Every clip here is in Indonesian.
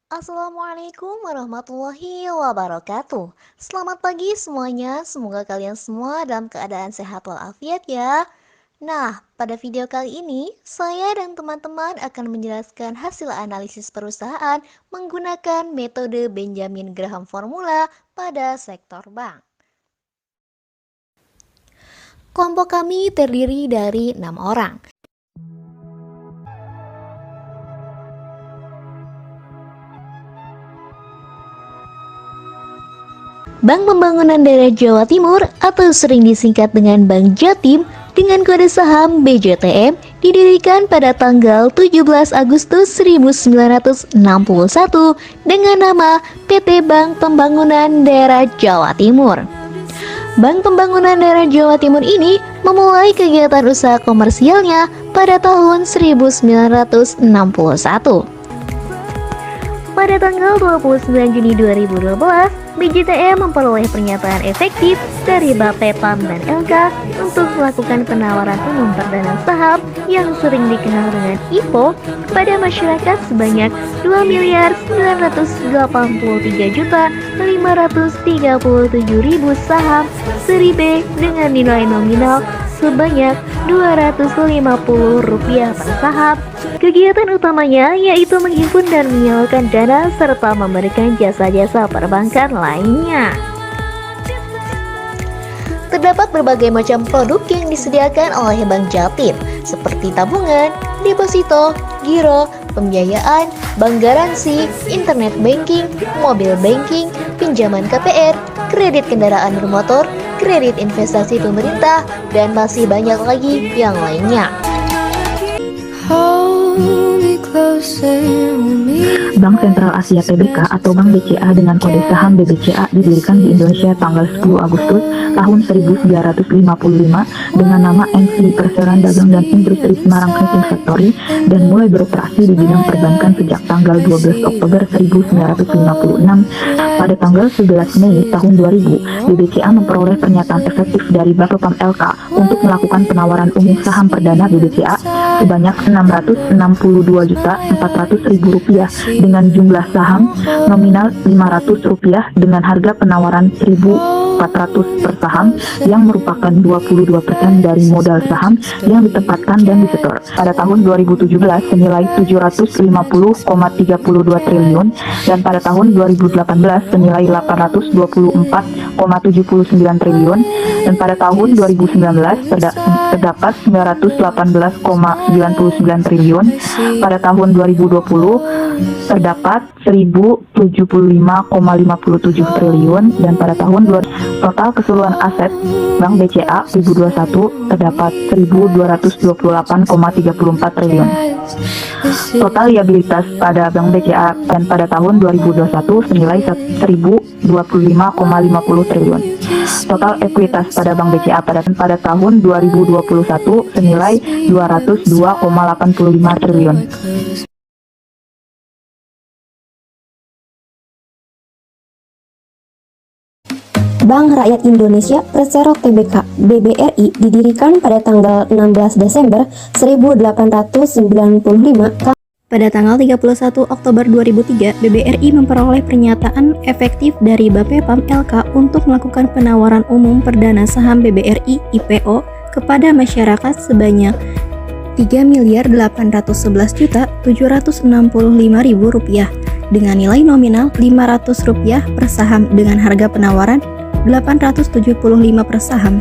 Assalamualaikum warahmatullahi wabarakatuh. Selamat pagi semuanya, semoga kalian semua dalam keadaan sehat walafiat ya. Nah, pada video kali ini, saya dan teman-teman akan menjelaskan hasil analisis perusahaan menggunakan metode Benjamin Graham Formula pada sektor bank. Kelompok kami terdiri dari 6 orang. Bank Pembangunan Daerah Jawa Timur atau sering disingkat dengan Bank Jatim dengan kode saham BJTM didirikan pada tanggal 17 Agustus 1961 dengan nama PT Bank Pembangunan Daerah Jawa Timur. Bank Pembangunan Daerah Jawa Timur ini memulai kegiatan usaha komersialnya pada tahun 1961. Pada tanggal 29 Juni 2012, BJTM memperoleh pernyataan efektif dari Bapepam dan LK untuk melakukan penawaran umum perdana saham yang sering dikenal dengan IPO kepada masyarakat sebanyak 2.183.537.000 saham seri B dengan nilai nominal sebanyak Rp250 per saham. Kegiatan utamanya yaitu menghimpun dan menyalurkan dana serta memberikan jasa-jasa perbankan lainnya. Terdapat berbagai macam produk yang disediakan oleh Bank Jatim, seperti tabungan, deposito, giro, pembiayaan, bank garansi, internet banking, mobil banking, pinjaman KPR, kredit kendaraan bermotor, kredit investasi pemerintah, dan masih banyak lagi yang lainnya. Bank Sentral Asia Tbk atau Bank BCA dengan kode saham BBCA didirikan di Indonesia tanggal 10 Agustus tahun 1955 dengan nama MC Perseroan Dagang dan Industri Semarang Banking Factory dan mulai beroperasi di bidang perbankan sejak tanggal 12 Oktober 1956. Pada tanggal 11 Mei tahun 2000, BBCA memperoleh pernyataan efektif dari Bapepam LK untuk melakukan penawaran umum saham perdana BBCA sebanyak Rp662.400.000 dengan jumlah saham nominal Rp500 dengan harga penawaran Rp1.400 per saham yang merupakan 22% dari modal saham yang ditempatkan dan disetor. Pada tahun 2017 senilai Rp750,32 triliun dan pada tahun 2018 senilai Rp824,79 triliun dan pada tahun 2019 terdapat Rp918,99 triliun. Pada tahun 2020 terdapat Rp1.075,57 triliun dan pada tahun total keseluruhan aset Bank BCA 2021 terdapat Rp1.228,34 triliun. Total liabilitas pada Bank BCA dan pada tahun 2021 senilai Rp1.025,50 triliun. Total ekuitas pada Bank BCA pada tahun 2021 senilai Rp202,85 triliun. Bank Rakyat Indonesia Perserok Tbk (BBRI) didirikan pada tanggal 16 Desember 1895. Pada tanggal 31 Oktober 2003, BBRI memperoleh pernyataan efektif dari Bapepam LK untuk melakukan penawaran umum perdana saham BBRI IPO kepada masyarakat sebanyak Rp3.811.765.000 dengan nilai nominal Rp500 per saham dengan harga penawaran Rp875 per saham.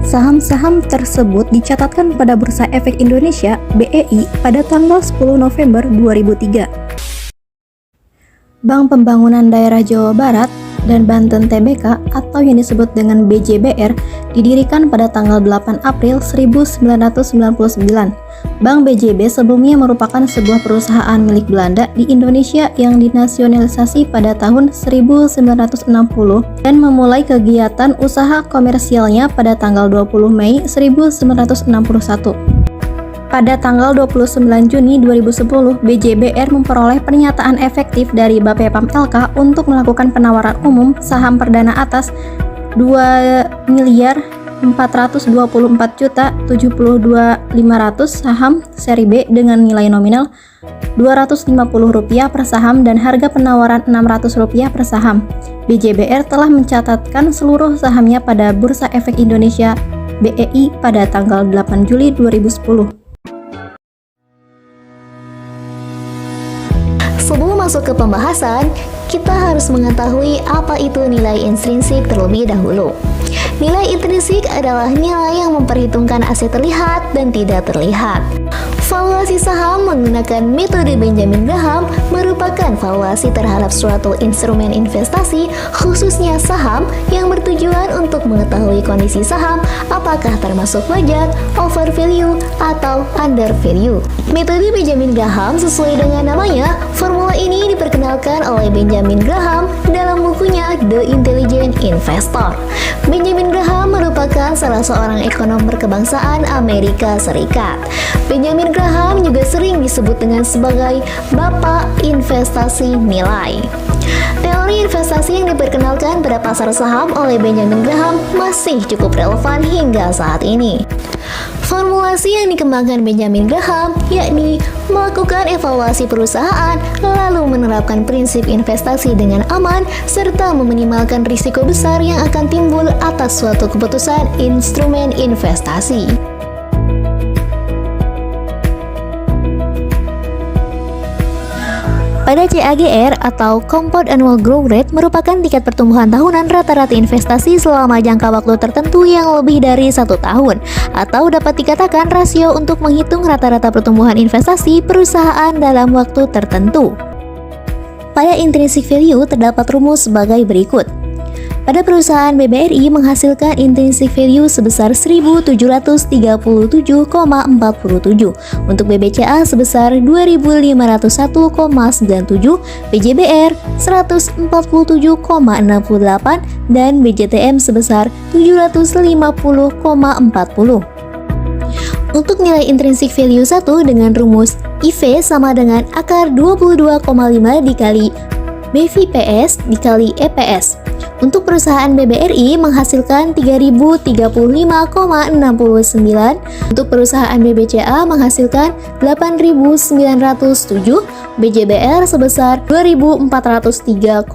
Saham-saham tersebut dicatatkan pada Bursa Efek Indonesia (BEI) pada tanggal 10 November 2003. Bank Pembangunan Daerah Jawa Barat dan Banten Tbk atau yang disebut dengan BJBR didirikan pada tanggal 8 April 1999. Bank BJB sebelumnya merupakan sebuah perusahaan milik Belanda di Indonesia yang dinasionalisasi pada tahun 1960 dan memulai kegiatan usaha komersialnya pada tanggal 20 Mei 1961. Pada tanggal 29 Juni 2010, BJBR memperoleh pernyataan efektif dari Bapepam LK untuk melakukan penawaran umum saham perdana atas 424.072.500 saham seri B dengan nilai nominal Rp250 per saham dan harga penawaran Rp600 per saham. BJBR telah mencatatkan seluruh sahamnya pada Bursa Efek Indonesia BEI pada tanggal 8 Juli 2010. Sebelum masuk ke pembahasan, kita harus mengetahui apa itu nilai intrinsik terlebih dahulu. Nilai intrinsik adalah nilai yang memperhitungkan aset terlihat dan tidak terlihat. Valuasi saham menggunakan metode Benjamin Graham merupakan valuasi terhadap suatu instrumen investasi, khususnya saham, yang bertujuan untuk mengetahui kondisi saham apakah termasuk wajar, overvalue, atau undervalue. Metode Benjamin Graham sesuai dengan namanya. Formula ini diperkenalkan oleh Benjamin Graham dalam bukunya The Intelligent Investor. Benjamin Graham merupakan salah seorang ekonom berkebangsaan Amerika Serikat. Benjamin Graham juga sering disebut dengan sebagai Bapak Investasi Nilai. Teori investasi yang diperkenalkan pada pasar saham oleh Benjamin Graham masih cukup relevan hingga saat ini. Formulasi yang dikembangkan Benjamin Graham yakni melakukan evaluasi perusahaan, lalu menerapkan prinsip investasi dengan aman, serta meminimalkan risiko besar yang akan timbul atas suatu keputusan instrumen investasi. Pada CAGR atau Compound Annual Growth Rate merupakan tingkat pertumbuhan tahunan rata-rata investasi selama jangka waktu tertentu yang lebih dari 1 tahun, atau dapat dikatakan rasio untuk menghitung rata-rata pertumbuhan investasi perusahaan dalam waktu tertentu. Pada intrinsic value terdapat rumus sebagai berikut. Pada perusahaan BBRI menghasilkan intrinsic value sebesar 1.737,47, untuk BBCA sebesar 2.501,97, BJBR 147,68, dan BJTM sebesar 750,40. Untuk nilai intrinsic value 1 dengan rumus IV sama dengan akar 22,5 dikali BVPS dikali EPS. Untuk perusahaan BBRI menghasilkan 3.035,69, untuk perusahaan BBCA menghasilkan 8.907, BJBR sebesar 2.403,29,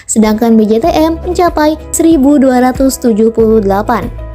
sedangkan BJTM mencapai 1.278.